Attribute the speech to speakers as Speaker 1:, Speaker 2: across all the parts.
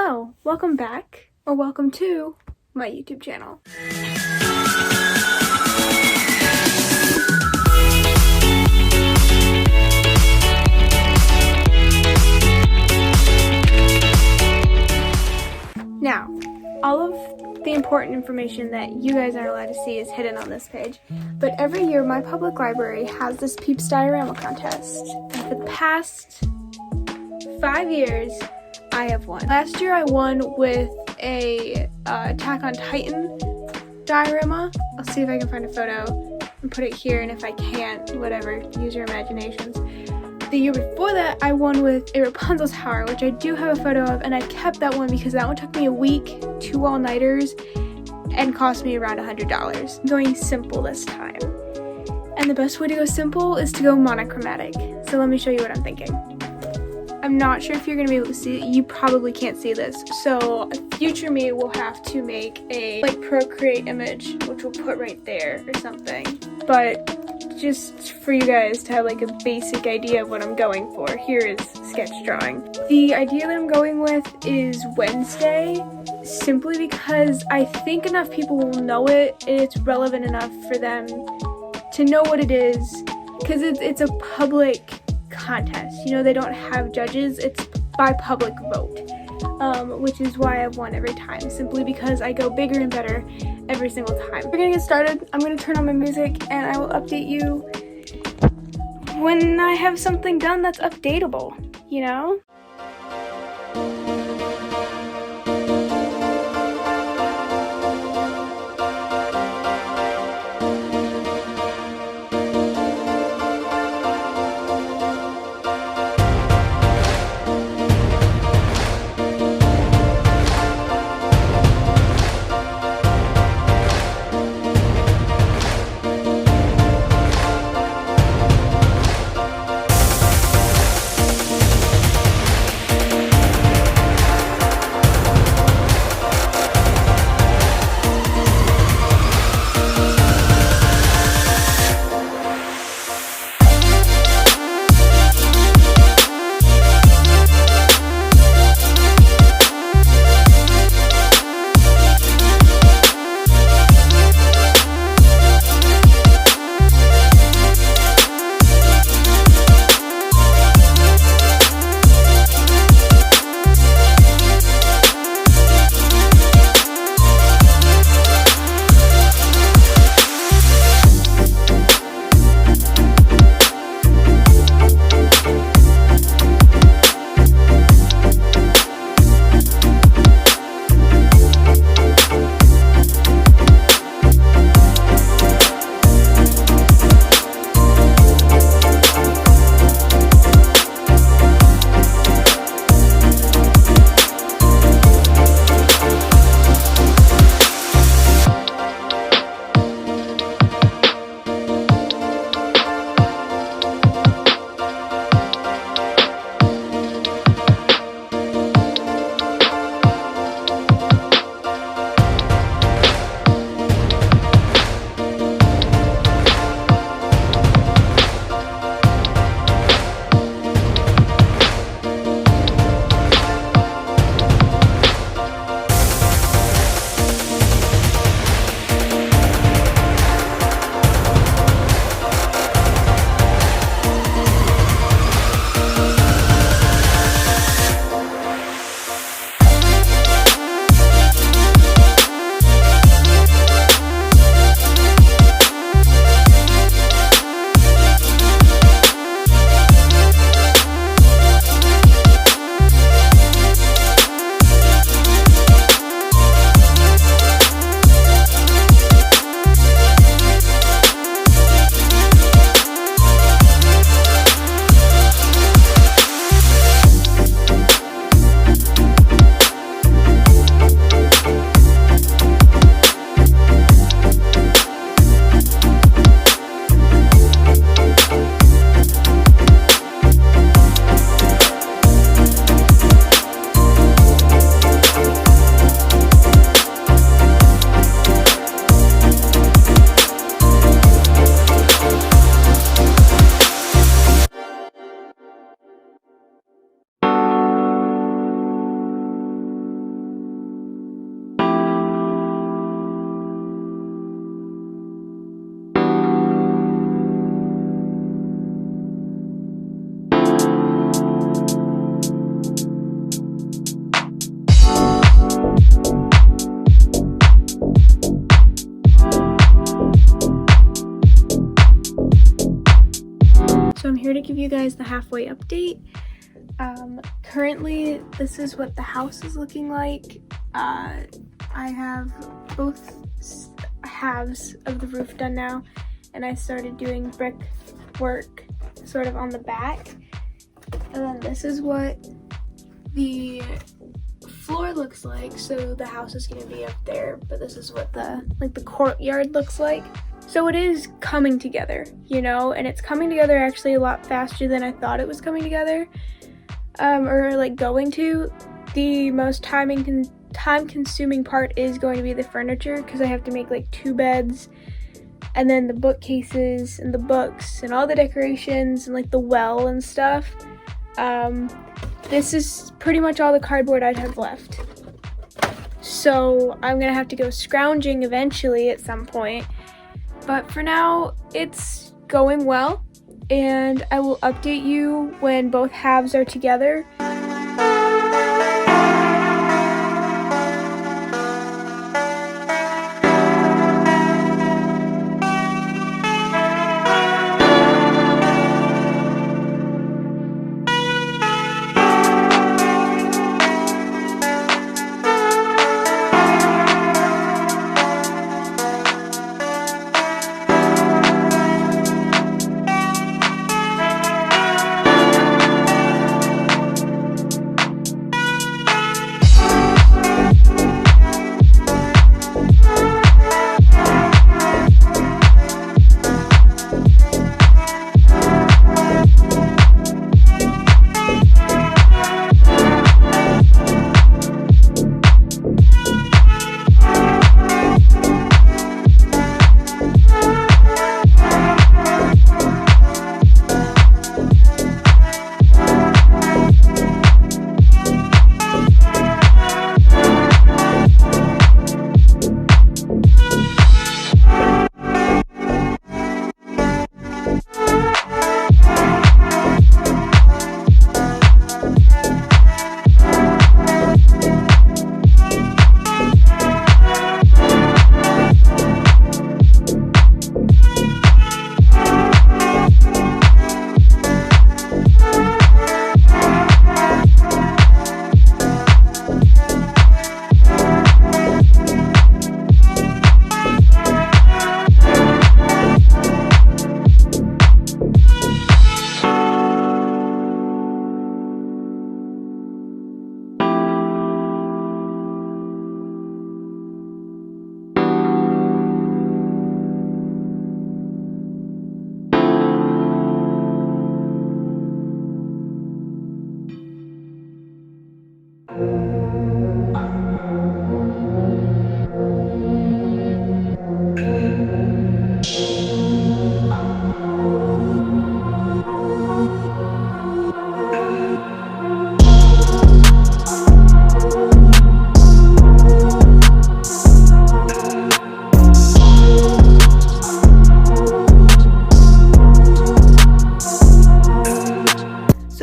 Speaker 1: Hello, welcome back, or welcome to my YouTube channel. Now, all of the important information that you guys aren't allowed to see is hidden on this page, but every year my public library has this Peeps Diorama contest, and for the past 5 years, I have won. Last year I won with a Attack on Titan diorama. I'll see if I can find a photo and put it here, and if I can't, whatever, use your imaginations. The year before that, I won with a Rapunzel tower, which I do have a photo of, and I kept that one because that one took me a week, 2 all-nighters, and cost me around $100. I'm going simple this time. And the best way to go simple is to go monochromatic. So let me show you what I'm thinking. I'm not sure if you're going to be able to see it. You probably can't see this. So future me will have to make a Procreate image, which we'll put right there or something. But just for you guys to have a basic idea of what I'm going for, here is sketch drawing. The idea that I'm going with is Wednesday, simply because I think enough people will know it and it's relevant enough for them to know what it is, because it's a public contest. You know, they don't have judges, it's by public vote, which is why I've won every time, simply because I go bigger and better every single time. We're gonna get started. I'm gonna turn on my music and I will update you when I have something done that's updatable, you know? you guys the halfway update. Currently, this is what the house is looking like. I have both halves of the roof done now, and I started doing brick work sort of on the back. And then this is what the floor looks like. So the house is going to be up there, but this is what the courtyard looks like. So it is coming together, you know, and it's coming together actually a lot faster than I thought it was coming together, or like going to. The most time-consuming part is going to be the furniture, because I have to make like 2 beds, and then the bookcases and the books and all the decorations and like the well and stuff. This is pretty much all the cardboard I'd have left. So I'm gonna have to go scrounging eventually at some point. But for now, it's going well, and I will update you when both halves are together.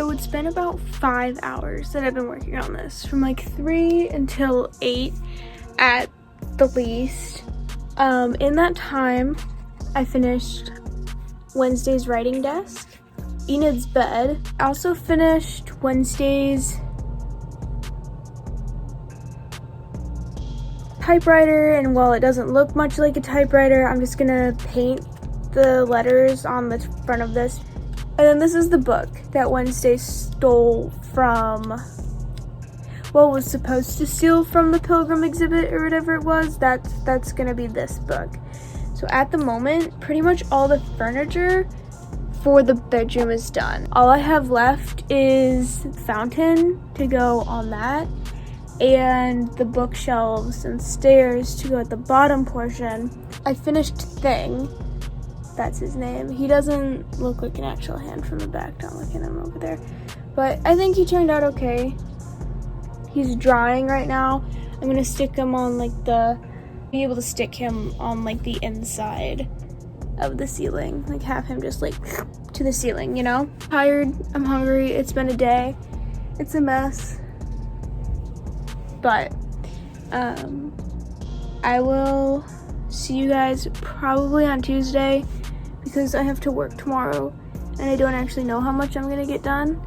Speaker 1: It's been about 5 hours that I've been working on this, from like 3 until 8 at the least. In that time, I finished Wednesday's writing desk, Enid's bed. I also finished Wednesday's typewriter, and while it doesn't look much like a typewriter, I'm just gonna paint the letters on the front of this. And then this is the book that Wednesday stole from, well, was supposed to steal from the Pilgrim exhibit or whatever it was. That's gonna be this book. So at the moment, pretty much all the furniture for the bedroom is done. All I have left is the fountain to go on that, and the bookshelves and stairs to go at the bottom portion. I finished Thing. That's his name. He doesn't look like an actual hand from the back. Don't look at him over there. But I think he turned out okay. He's drying right now. I'm gonna stick him on be able to stick him on like the inside of the ceiling. Like have him just like to the ceiling, you know? Tired, I'm hungry, it's been a day. It's a mess. But I will see you guys probably on Tuesday, because I have to work tomorrow, and I don't actually know how much I'm gonna get done.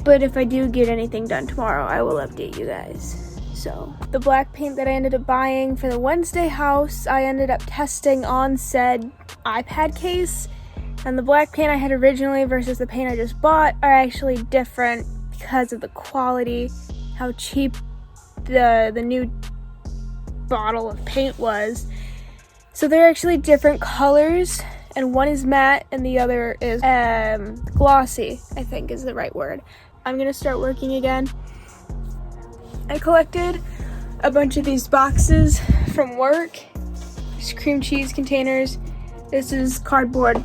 Speaker 1: But if I do get anything done tomorrow, I will update you guys. So, the black paint that I ended up buying for the Wednesday house, I ended up testing on said iPad case. And the black paint I had originally versus the paint I just bought are actually different because of the quality, how cheap the new bottle of paint was. So they're actually different colors, and one is matte and the other is glossy, I think is the right word. I'm gonna start working again. I collected a bunch of these boxes from work. There's cream cheese containers. This is cardboard,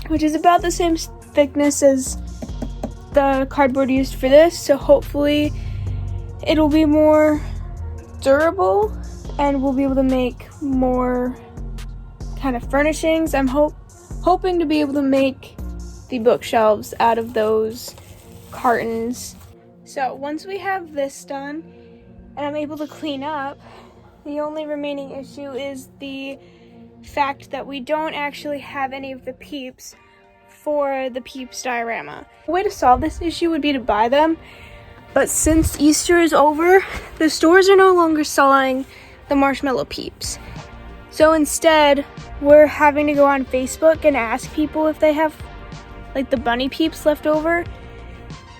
Speaker 1: which is about the same thickness as the cardboard used for this, so hopefully it'll be more durable and we'll be able to make more kind of furnishings. I'm hoping to be able to make the bookshelves out of those cartons. So once we have this done and I'm able to clean up, the only remaining issue is the fact that we don't actually have any of the Peeps for the Peeps diorama. The way to solve this issue would be to buy them, but since Easter is over, the stores are no longer selling the Marshmallow Peeps. So instead, we're having to go on Facebook and ask people if they have like the bunny Peeps left over,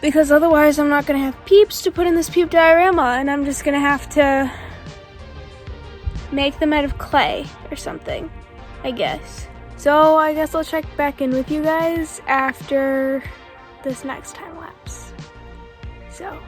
Speaker 1: because otherwise I'm not gonna have Peeps to put in this Peep diorama, and I'm just gonna have to make them out of clay or something, I guess. So I guess I'll check back in with you guys after this next time lapse. So.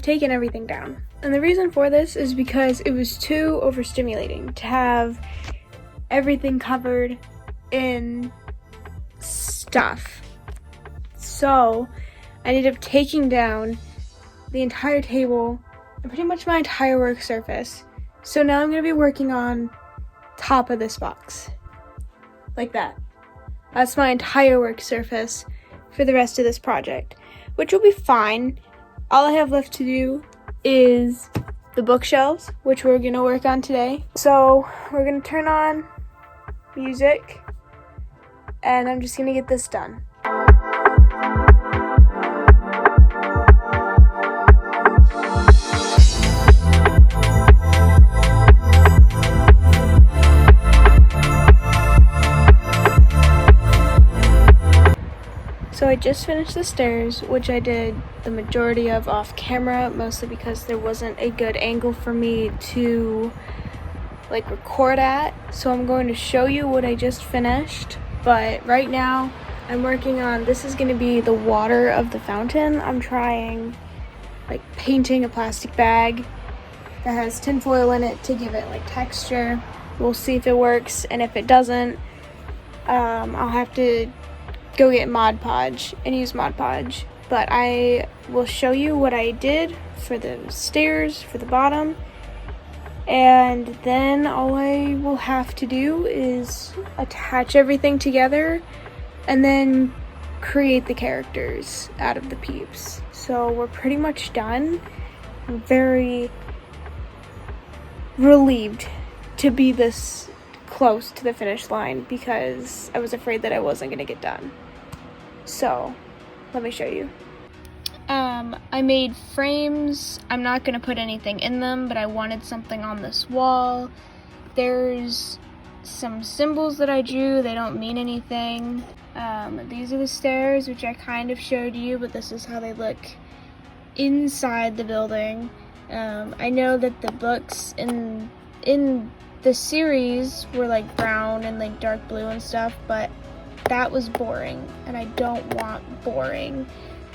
Speaker 1: taken everything down. And the reason for this is because it was too overstimulating to have everything covered in stuff. So I ended up taking down the entire table and pretty much my entire work surface. So now I'm going to be working on top of this box. Like that. That's my entire work surface for the rest of this project, which will be fine. All I have left to do is the bookshelves, which we're going to work on today. So we're going to turn on music, and I'm just going to get this done. So I just finished the stairs, which I did the majority of off camera, mostly because there wasn't a good angle for me to record at. So I'm going to show you what I just finished, but right now I'm working on, this is going to be the water of the fountain. I'm trying painting a plastic bag that has tinfoil in it to give it texture. We'll see if it works, and if it doesn't, I'll have to go get Mod Podge and use Mod Podge. But I will show you what I did for the stairs, for the bottom, and then all I will have to do is attach everything together and then create the characters out of the peeps. So we're pretty much done. I'm very relieved to be this close to the finish line because I was afraid that I wasn't going to get done. So, let me show you. I made frames. I'm not going to put anything in them, but I wanted something on this wall. There's some symbols that I drew. They don't mean anything. These are the stairs, which I kind of showed you, but this is how they look inside the building. I know that the books in the series were brown and dark blue and stuff, but that was boring, and I don't want boring,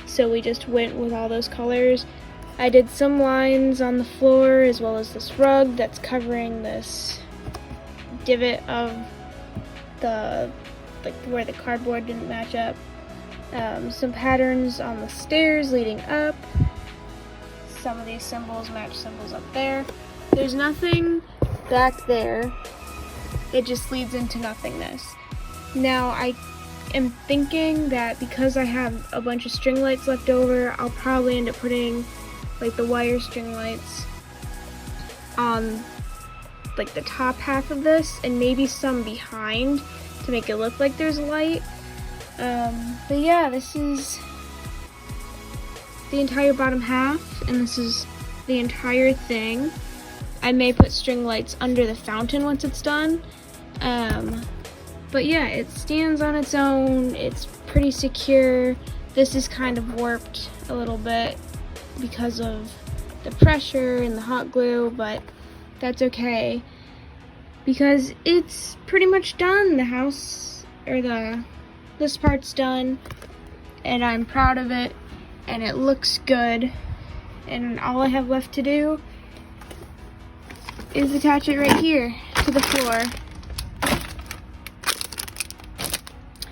Speaker 1: so we just went with all those colors. I did some lines on the floor, as well as this rug that's covering this divot of the where the cardboard didn't match up. Some patterns on the stairs leading up. Some of these symbols match symbols up there. There's nothing back there. It just leads into nothingness. Now, I am thinking that because I have a bunch of string lights left over, I'll probably end up putting the wire string lights on the top half of this, and maybe some behind to make it look like there's a light. But yeah, this is the entire bottom half, and this is the entire thing. I may put string lights under the fountain once it's done. But yeah, it stands on its own. It's pretty secure. This is kind of warped a little bit because of the pressure and the hot glue, but that's okay because it's pretty much done. The house, or this part's done, and I'm proud of it, and it looks good. And all I have left to do is attach it right here to the floor.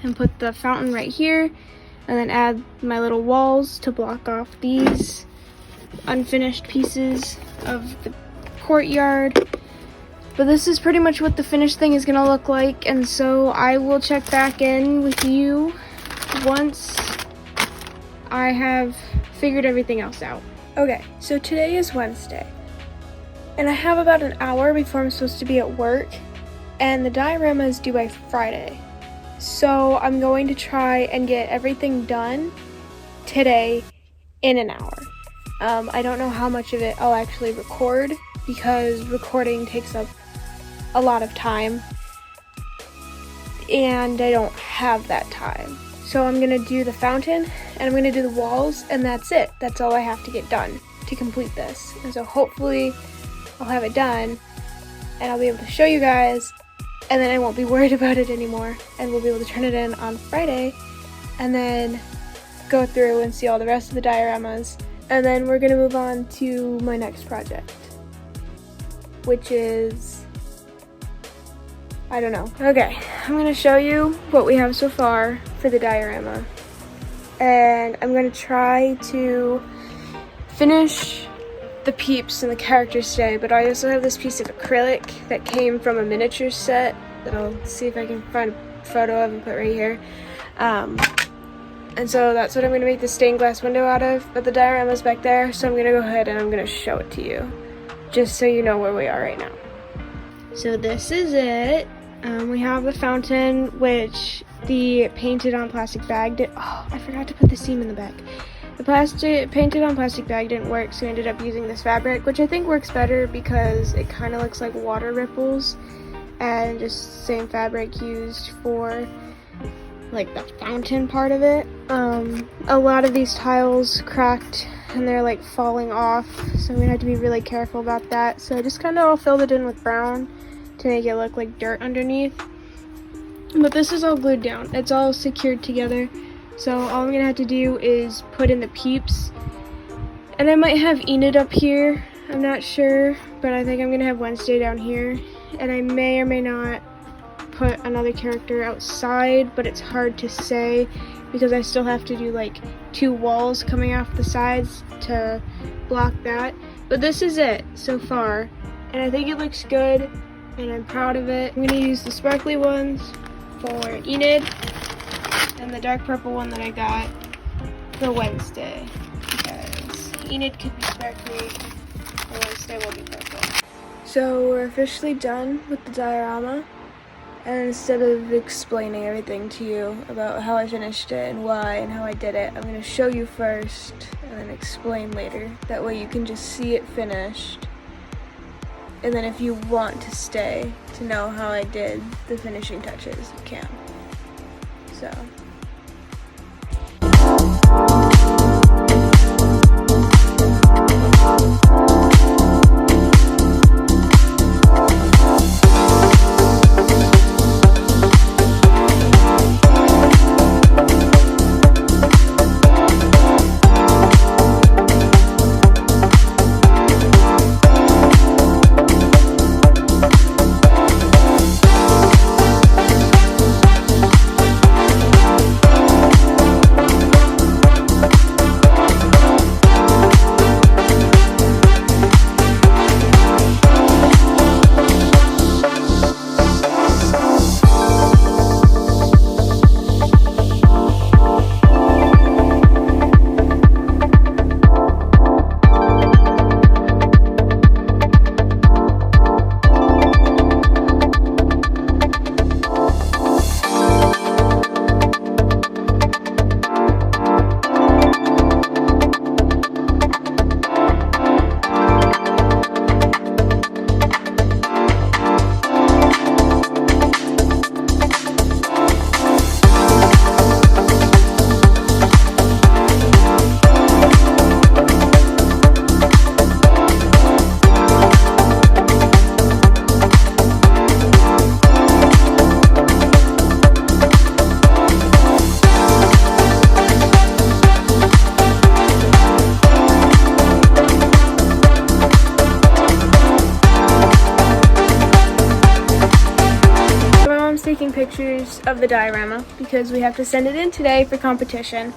Speaker 1: And put the fountain right here, and then add my little walls to block off these unfinished pieces of the courtyard. But this is pretty much what the finished thing is gonna look like, and so I will check back in with you once I have figured everything else out. Okay, so today is Wednesday, and I have about an hour before I'm supposed to be at work, and the diorama is due by Friday. So I'm going to try and get everything done today in an hour. I don't know how much of it I'll actually record because recording takes up a lot of time and I don't have that time. So I'm going to do the fountain and I'm going to do the walls, and that's it. That's all I have to get done to complete this. And so hopefully I'll have it done and I'll be able to show you guys, and then I won't be worried about it anymore, and we'll be able to turn it in on Friday and then go through and see all the rest of the dioramas And then we're gonna move on to my next project, which is, I don't know. Okay, I'm gonna show you what we have so far for the diorama. And I'm gonna try to finish the peeps and the characters today, but I also have this piece of acrylic that came from a miniature set that I'll see if I can find a photo of and put right here. And so that's what I'm gonna make the stained glass window out of, but the diorama's back there, so I'm gonna go ahead and I'm gonna show it to you, just so you know where we are right now. So this is it. We have the fountain, which the painted on plastic bag did. Oh, I forgot to put the seam in the back. The painted on plastic bag didn't work, so we ended up using this fabric, which I think works better because it kind of looks like water ripples, and just same fabric used for like the fountain part of it. A lot of these tiles cracked and they're like falling off, so we had to be really careful about that. So I just kind of all filled it in with brown to make it look like dirt underneath. But this is all glued down. It's all secured together. So all I'm gonna have to do is put in the peeps. And I might have Enid up here. I'm not sure, but I think I'm gonna have Wednesday down here. And I may or may not put another character outside, but it's hard to say because I still have to do like 2 walls coming off the sides to block that. But this is it so far, and I think it looks good and I'm proud of it. I'm gonna use the sparkly ones for Enid and the dark purple one that I got for Wednesday, because Enid could be sparkly and Wednesday will be purple. So we're officially done with the diorama. And instead of explaining everything to you about how I finished it and why and how I did it, I'm going to show you first and then explain later. That way you can just see it finished. And then if you want to stay to know how I did the finishing touches, you can. So. Taking pictures of the diorama because we have to send it in today for competition,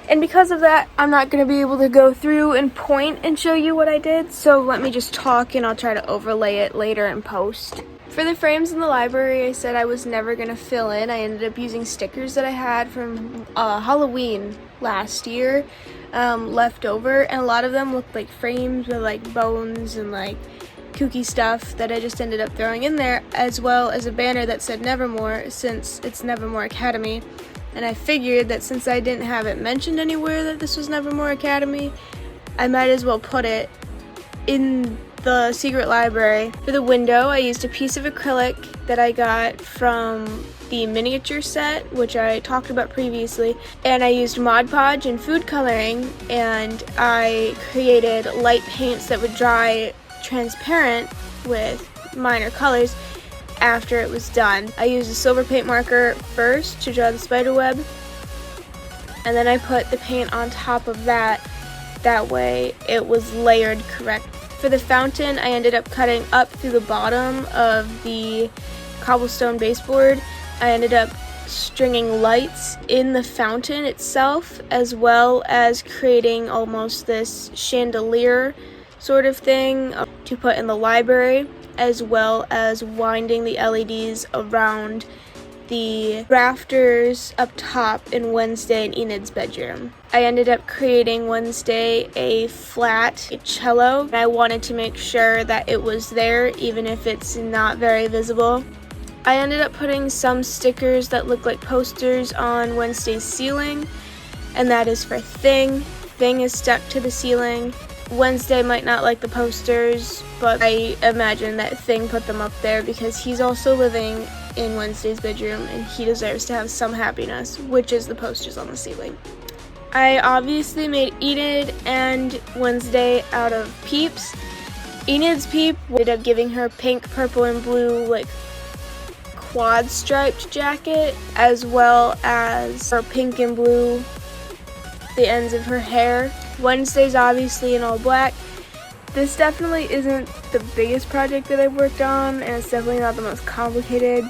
Speaker 1: and because of that I'm not going to be able to go through and point and show you what I did, so let me just talk and I'll try to overlay it later in post. For the frames in the library, I said I was never going to fill in. I ended up using stickers that I had from Halloween last year left over, and a lot of them looked like frames with like bones and like kooky stuff that I just ended up throwing in there, as well as a banner that said Nevermore, since it's Nevermore Academy. And I figured that since I didn't have it mentioned anywhere that this was Nevermore Academy, I might as well put it in the secret library. For the window, I used a piece of acrylic that I got from the miniature set, which I talked about previously, and I used Mod Podge and food coloring, and I created light paints that would dry transparent with minor colors after it was done. I used a silver paint marker first to draw the spider web, and then I put the paint on top of that That way it was layered correct. For the fountain, I ended up cutting up through the bottom of the cobblestone baseboard. I ended up stringing lights in the fountain itself, as well as creating almost this chandelier sort of thing to put in the library, as well as winding the LEDs around the rafters up top in Wednesday and Enid's bedroom. I ended up creating Wednesday a flat cello. I wanted to make sure that it was there even if it's not very visible. I ended up putting some stickers that look like posters on Wednesday's ceiling, and that is for Thing. Thing is stuck to the ceiling. Wednesday might not like the posters, but I imagine that Thing put them up there because he's also living in Wednesday's bedroom and he deserves to have some happiness, which is the posters on the ceiling. I obviously made Enid and Wednesday out of Peeps. Enid's Peep ended up giving her pink, purple, and blue like quad striped jacket, as well as her pink and blue the ends of her hair. Wednesday's obviously in all black. This definitely isn't the biggest project that I've worked on, and it's definitely not the most complicated,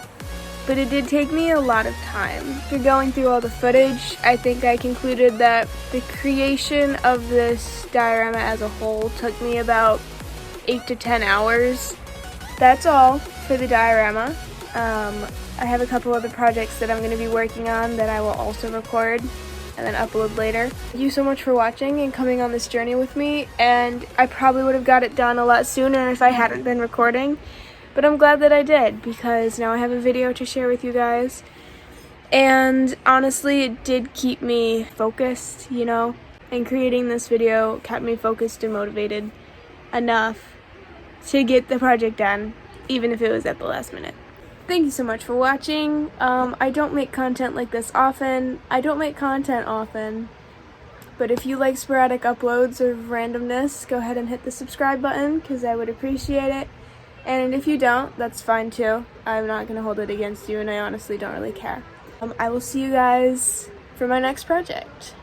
Speaker 1: but it did take me a lot of time. After going through all the footage, I think I concluded that the creation of this diorama as a whole took me about 8 to 10 hours. That's all for the diorama. I have a couple other projects that I'm going to be working on that I will also record and then upload later. Thank you so much for watching and coming on this journey with me, and I probably would have got it done a lot sooner if I hadn't been recording, but I'm glad that I did because now I have a video to share with you guys. And honestly, it did keep me focused, you know, and creating this video kept me focused and motivated enough to get the project done, even if it was at the last minute. Thank you so much for watching. I don't make content like this often. But if you like sporadic uploads of randomness, go ahead and hit the subscribe button because I would appreciate it. And if you don't, that's fine too. I'm not going to hold it against you, and I honestly don't really care. I will see you guys for my next project.